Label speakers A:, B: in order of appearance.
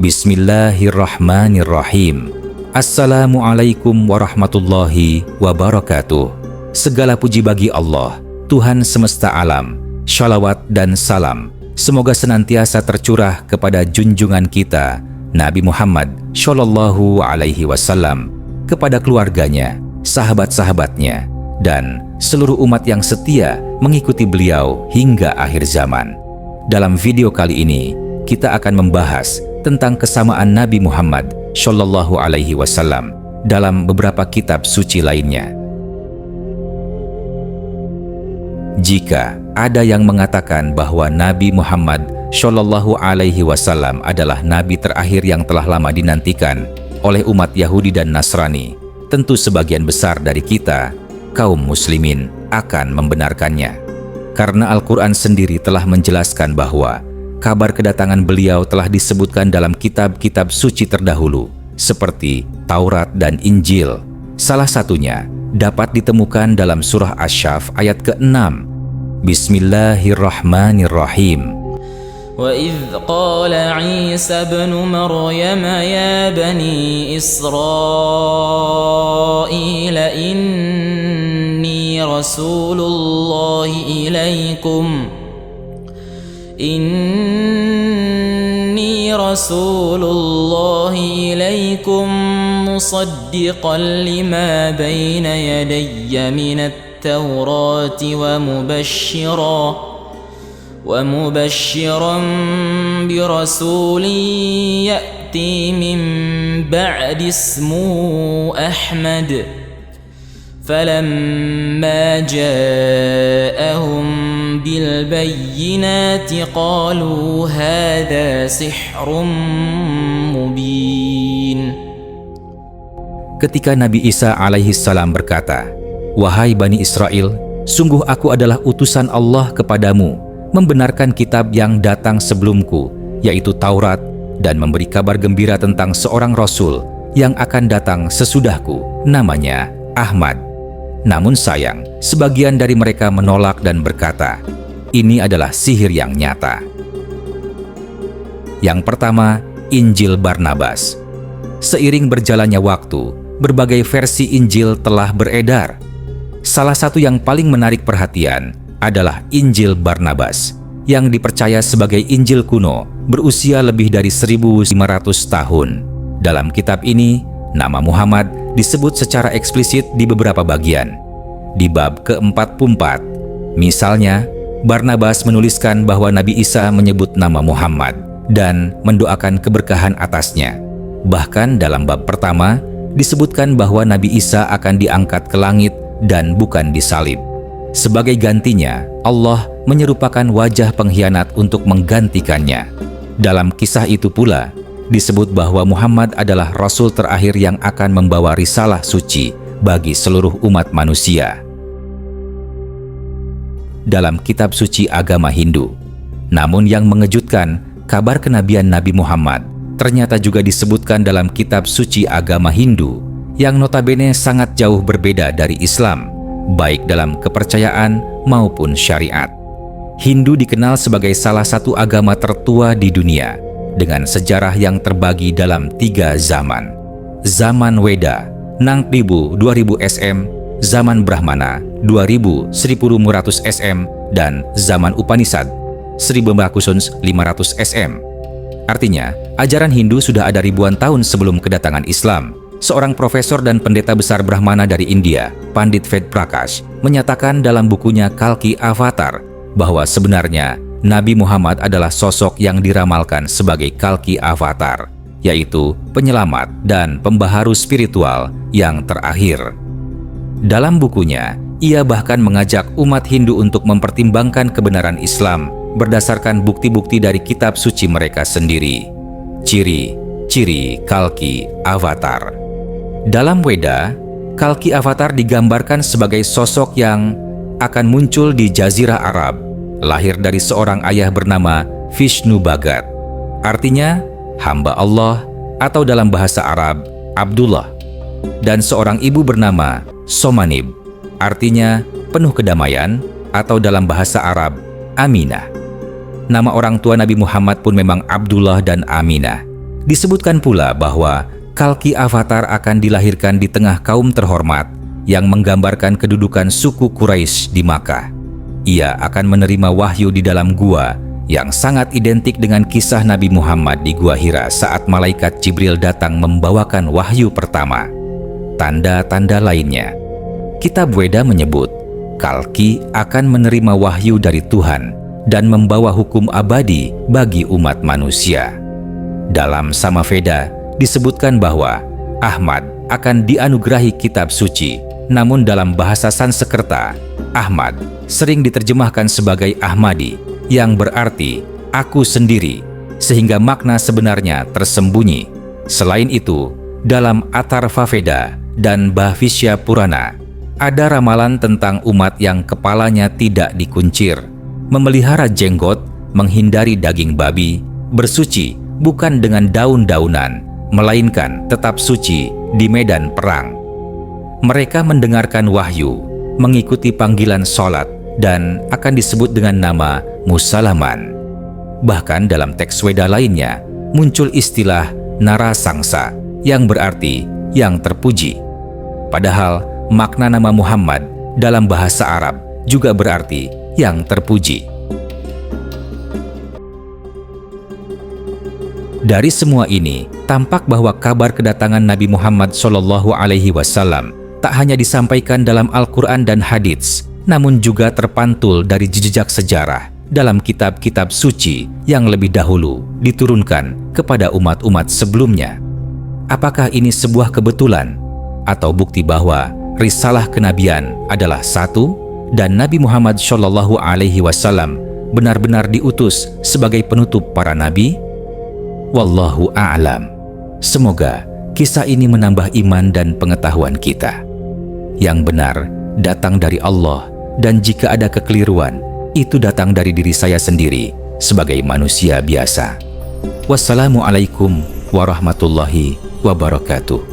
A: Bismillahirrahmanirrahim. Assalamualaikum warahmatullahi wabarakatuh. Segala puji bagi Allah, Tuhan semesta alam. Shalawat dan salam semoga senantiasa tercurah kepada junjungan kita Nabi Muhammad Shallallahu Alaihi Wasallam, kepada keluarganya, sahabat-sahabatnya, dan seluruh umat yang setia mengikuti beliau hingga akhir zaman. Dalam video kali ini, kita akan membahas tentang kesamaan Nabi Muhammad Shallallahu Alaihi Wasallam dalam beberapa kitab suci lainnya. Jika ada yang mengatakan bahwa Nabi Muhammad Shallallahu Alaihi Wasallam adalah nabi terakhir yang telah lama dinantikan oleh umat Yahudi dan Nasrani, tentu sebagian besar dari kita, kaum muslimin, akan membenarkannya. Karena Al-Quran sendiri telah menjelaskan bahwa kabar kedatangan beliau telah disebutkan dalam kitab-kitab suci terdahulu, seperti Taurat dan Injil. Salah satunya dapat ditemukan dalam surah Asy-Syaff ayat ke-6. Bismillahirrahmanirrahim.
B: وَإِذْ قَالَ عِيسَى ابْنُ مَرْيَمَ يَا بَنِي إِسْرَائِيلَ إِنِّي رَسُولُ اللَّهِ إِلَيْكُمْ مُصَدِّقًا لِمَا بَيْنَ يَدَيَّ مِنَ التَّوْرَاةِ ومبشرا برسول يأتي من بعد اسمه أحمد فلما جاءهم بالبينات قالوا هذا سحر مبين.
A: Ketika Nabi Isa alaihi salam berkata, "Wahai Bani Israel, sungguh aku adalah utusan Allah kepadamu, membenarkan kitab yang datang sebelumku, yaitu Taurat, dan memberi kabar gembira tentang seorang Rasul yang akan datang sesudahku, namanya Ahmad." Namun sayang, sebagian dari mereka menolak dan berkata, ini adalah sihir yang nyata. Yang pertama, Injil Barnabas. Seiring berjalannya waktu, berbagai versi Injil telah beredar. Salah satu yang paling menarik perhatian adalah Injil Barnabas, yang dipercaya sebagai Injil kuno, berusia lebih dari 1500 tahun. Dalam kitab ini, nama Muhammad disebut secara eksplisit di beberapa bagian. Di bab ke-44, misalnya, Barnabas menuliskan bahwa Nabi Isa menyebut nama Muhammad dan mendoakan keberkahan atasnya. Bahkan dalam bab pertama, disebutkan bahwa Nabi Isa akan diangkat ke langit dan bukan disalib. Sebagai gantinya, Allah menyerupakan wajah pengkhianat untuk menggantikannya. Dalam kisah itu pula, disebut bahwa Muhammad adalah Rasul terakhir yang akan membawa risalah suci bagi seluruh umat manusia. Dalam kitab suci agama Hindu. Namun yang mengejutkan, kabar kenabian Nabi Muhammad ternyata juga disebutkan dalam kitab suci agama Hindu, yang notabene sangat jauh berbeda dari Islam, baik dalam kepercayaan maupun syariat. Hindu dikenal sebagai salah satu agama tertua di dunia, dengan sejarah yang terbagi dalam 3 zaman. Zaman Weda, Nang Pribu 2000 SM, zaman Brahmana 1500 SM, dan zaman Upanishad 1500 SM. Artinya, ajaran Hindu sudah ada ribuan tahun sebelum kedatangan Islam. Seorang profesor dan pendeta besar Brahmana dari India, Pandit Ved Prakash, menyatakan dalam bukunya Kalki Avatar bahwa sebenarnya Nabi Muhammad adalah sosok yang diramalkan sebagai Kalki Avatar, yaitu penyelamat dan pembaharu spiritual yang terakhir. Dalam bukunya, ia bahkan mengajak umat Hindu untuk mempertimbangkan kebenaran Islam berdasarkan bukti-bukti dari kitab suci mereka sendiri. Ciri-ciri Kalki Avatar. Dalam Weda, Kalki Avatar digambarkan sebagai sosok yang akan muncul di Jazirah Arab, lahir dari seorang ayah bernama Vishnu Bhagat, artinya hamba Allah, atau dalam bahasa Arab, Abdullah, dan seorang ibu bernama Somanib, artinya penuh kedamaian, atau dalam bahasa Arab, Aminah. Nama orang tua Nabi Muhammad pun memang Abdullah dan Aminah. Disebutkan pula bahwa Kalki Avatar akan dilahirkan di tengah kaum terhormat yang menggambarkan kedudukan suku Quraisy di Makkah. Ia akan menerima wahyu di dalam gua yang sangat identik dengan kisah Nabi Muhammad di Gua Hira saat malaikat Jibril datang membawakan wahyu pertama. Tanda-tanda lainnya. Kitab Weda menyebut Kalki akan menerima wahyu dari Tuhan dan membawa hukum abadi bagi umat manusia. Dalam Samaveda disebutkan bahwa Ahmad akan dianugerahi kitab suci, namun dalam bahasa Sanskerta, Ahmad sering diterjemahkan sebagai Ahmadi, yang berarti aku sendiri, sehingga makna sebenarnya tersembunyi. Selain itu, dalam Atharva Veda dan Bhavishya Purana, ada ramalan tentang umat yang kepalanya tidak dikuncir, memelihara jenggot, menghindari daging babi, bersuci bukan dengan daun-daunan, melainkan tetap suci di medan perang. Mereka mendengarkan wahyu, mengikuti panggilan sholat, dan akan disebut dengan nama Musalaman. Bahkan dalam teks Weda lainnya, muncul istilah Narasangsa, yang berarti yang terpuji. Padahal makna nama Muhammad dalam bahasa Arab juga berarti yang terpuji. Dari semua ini, tampak bahwa kabar kedatangan Nabi Muhammad SAW tak hanya disampaikan dalam Al-Quran dan hadits, namun juga terpantul dari jejak sejarah dalam kitab-kitab suci yang lebih dahulu diturunkan kepada umat-umat sebelumnya. Apakah ini sebuah kebetulan atau bukti bahwa risalah kenabian adalah satu dan Nabi Muhammad SAW benar-benar diutus sebagai penutup para nabi? Wallahu a'lam. Semoga kisah ini menambah iman dan pengetahuan kita. Yang benar datang dari Allah, dan jika ada kekeliruan, itu datang dari diri saya sendiri sebagai manusia biasa. Wassalamualaikum warahmatullahi wabarakatuh.